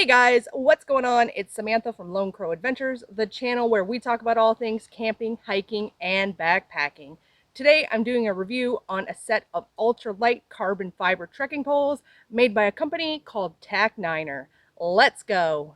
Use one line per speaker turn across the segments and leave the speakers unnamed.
Hey guys, what's going on? It's Samantha from Lone Crow Adventures, the channel where we talk about all things camping, hiking, and backpacking. Today I'm doing a review on a set of ultralight carbon fiber trekking poles made by a company called TAC9ER. Let's go!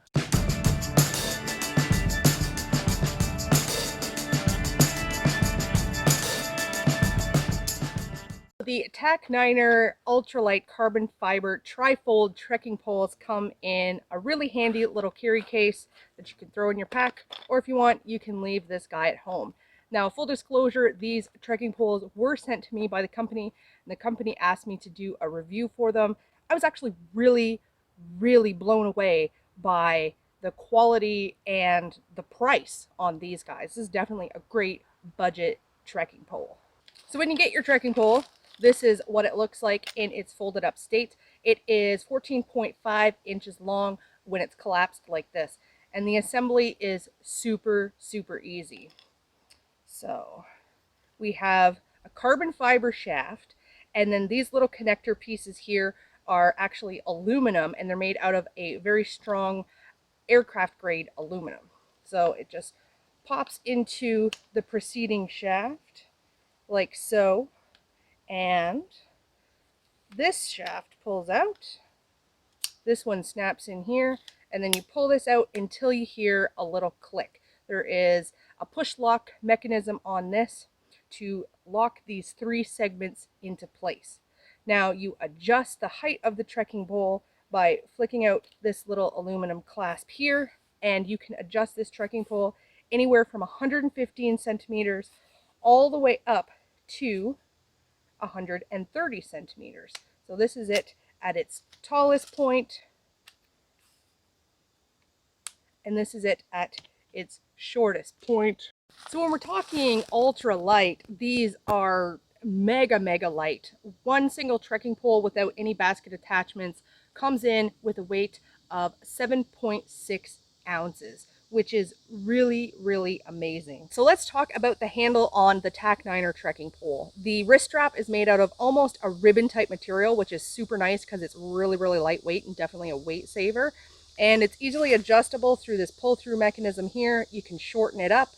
The TAC9ER Ultralight Carbon Fiber Trifold trekking poles come in a really handy little carry case that you can throw in your pack, or if you want, you can leave this guy at home. Now, full disclosure, these trekking poles were sent to me by the company, and the company asked me to do a review for them. I was actually really blown away by the quality and the price on these guys. This is definitely a great budget trekking pole. So when you get your trekking pole, this is what it looks like in its folded up state. It is 14.5 inches long when it's collapsed like this. And the assembly is super easy. So we have a carbon fiber shaft, and then these little connector pieces here are actually aluminum, and they're made out of a very strong aircraft grade aluminum. So it just pops into the preceding shaft like so. And this shaft pulls out, this one snaps in here, and then you pull this out until you hear a little click. There is a push lock mechanism on this to lock these three segments into place. Now you adjust the height of the trekking pole by flicking out this little aluminum clasp here, and you can adjust this trekking pole anywhere from 115 centimeters all the way up to 130 centimeters. So this is it at its tallest point, and this is it at its shortest point. So when we're talking ultra light, these are mega light. One single trekking pole without any basket attachments comes in with a weight of 7.6 ounces, which is really amazing. So let's talk about the handle on the TAC9ER trekking pole. The wrist strap is made out of almost a ribbon type material, which is super nice because it's really lightweight and definitely a weight saver. And it's easily adjustable through this pull through mechanism here. You can shorten it up,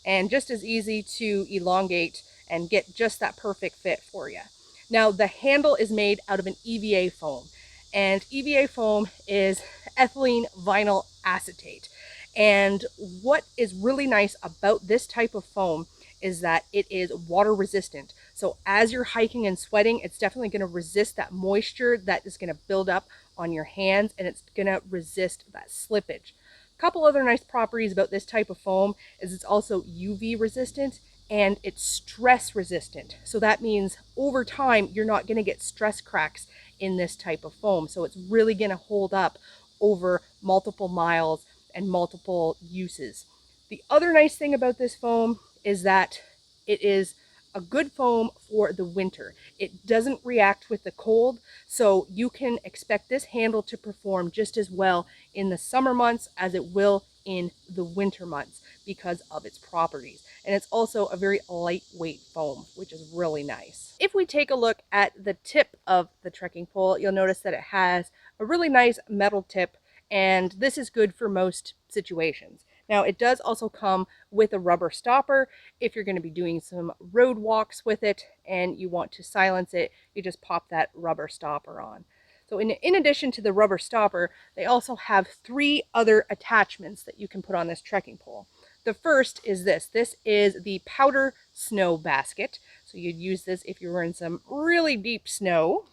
and just as easy to elongate and get just that perfect fit for you. Now the handle is made out of an EVA foam, and EVA foam is ethylene vinyl acetate. And what is really nice about this type of foam is that it is water resistant. So as you're hiking and sweating, it's definitely going to resist that moisture that is going to build up on your hands, and it's going to resist that slippage. A couple other nice properties about this type of foam is it's also UV resistant and it's stress resistant. So that means over time, you're not going to get stress cracks in this type of foam. So it's really going to hold up over multiple miles and multiple uses. The other nice thing about this foam is that it is a good foam for the winter. It doesn't react with the cold, so you can expect this handle to perform just as well in the summer months as it will in the winter months because of its properties. And it's also a very lightweight foam, which is really nice. If we take a look at the tip of the trekking pole, you'll notice that it has a really nice metal tip, and this is good for most situations. Now it does also come with a rubber stopper. If you're going to be doing some road walks with it and you want to silence it, you just pop that rubber stopper on. So in addition to the rubber stopper, they also have three other attachments that you can put on this trekking pole. The first is this. This is the powder snow basket. So you'd use this if you were in some really deep snow.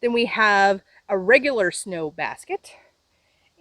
Then we have a regular snow basket.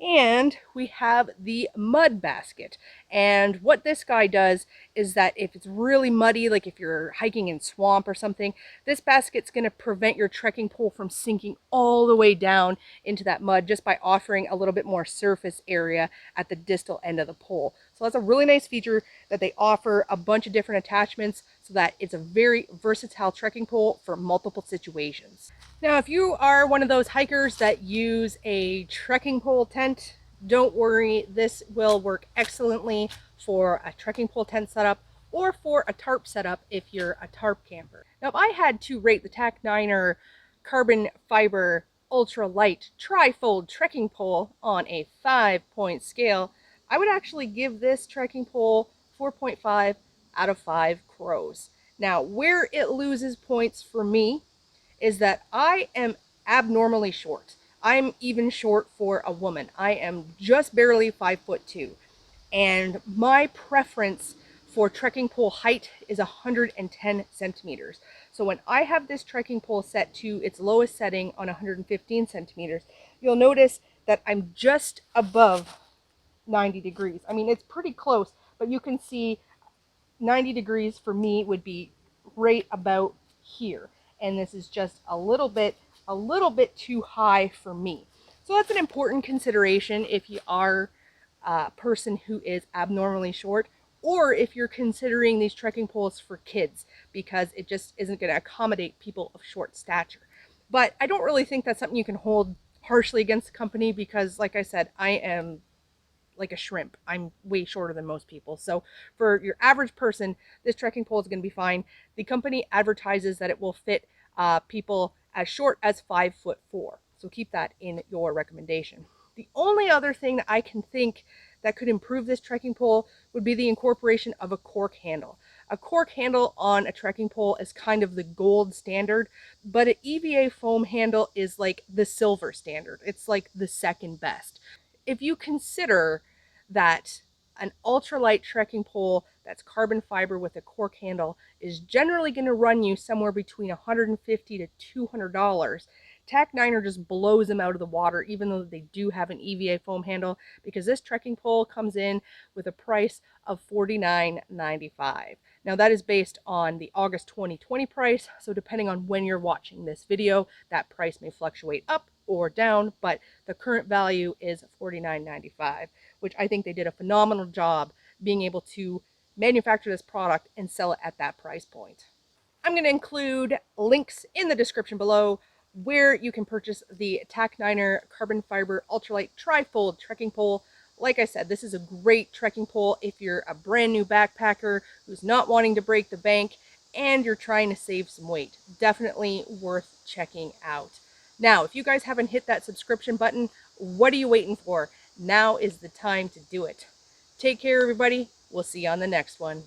And we have the mud basket. And what this guy does is that if it's really muddy, like if you're hiking in swamp or something, this basket's going to prevent your trekking pole from sinking all the way down into that mud just by offering a little bit more surface area at the distal end of the pole. So that's a really nice feature that they offer a bunch of different attachments so that it's a very versatile trekking pole for multiple situations. Now, if you are one of those hikers that use a trekking pole tent, don't worry, this will work excellently for a trekking pole tent setup or for a tarp setup if you're a tarp camper. Now, if I had to rate the TAC9ER carbon fiber ultralight tri-fold trekking pole on a 5-point scale, I would actually give this trekking pole 4.5 out of 5 crows. Now, where it loses points for me is that I am abnormally short. I'm even short for a woman. I am just barely 5'2", and my preference for trekking pole height is 110 centimeters. So when I have this trekking pole set to its lowest setting on 115 centimeters, you'll notice that I'm just above 90 degrees. I mean, it's pretty close, but you can see 90 degrees for me would be right about here. And this is just a little bit too high for me. So that's an important consideration if you are a person who is abnormally short, or if you're considering these trekking poles for kids, because it just isn't going to accommodate people of short stature. But I don't really think that's something you can hold harshly against the company, because like I said, I am like a shrimp. I'm way shorter than most people. So for your average person, this trekking pole is going to be fine. The company advertises that it will fit people as short as 5'4". So keep that in your recommendation. The only other thing that I can think that could improve this trekking pole would be the incorporation of a cork handle. A cork handle on a trekking pole is kind of the gold standard, but an EVA foam handle is like the silver standard. It's like the second best. If you consider that an ultralight trekking pole that's carbon fiber with a cork handle is generally going to run you somewhere between $150 to $200, TAC9ER just blows them out of the water, even though they do have an EVA foam handle, because this trekking pole comes in with a price of $49.95. Now that is based on the August 2020 price, so depending on when you're watching this video, that price may fluctuate up or down, but the current value is $49.95, which I think they did a phenomenal job being able to manufacture this product and sell it at that price point. I'm going to include links in the description below where you can purchase the TAC9ER carbon fiber ultralight tri-fold trekking pole. Like I said, this is a great trekking pole if you're a brand new backpacker who's not wanting to break the bank and you're trying to save some weight. Definitely worth checking out. Now, if you guys haven't hit that subscription button, what are you waiting for? Now is the time to do it. Take care, everybody. We'll see you on the next one.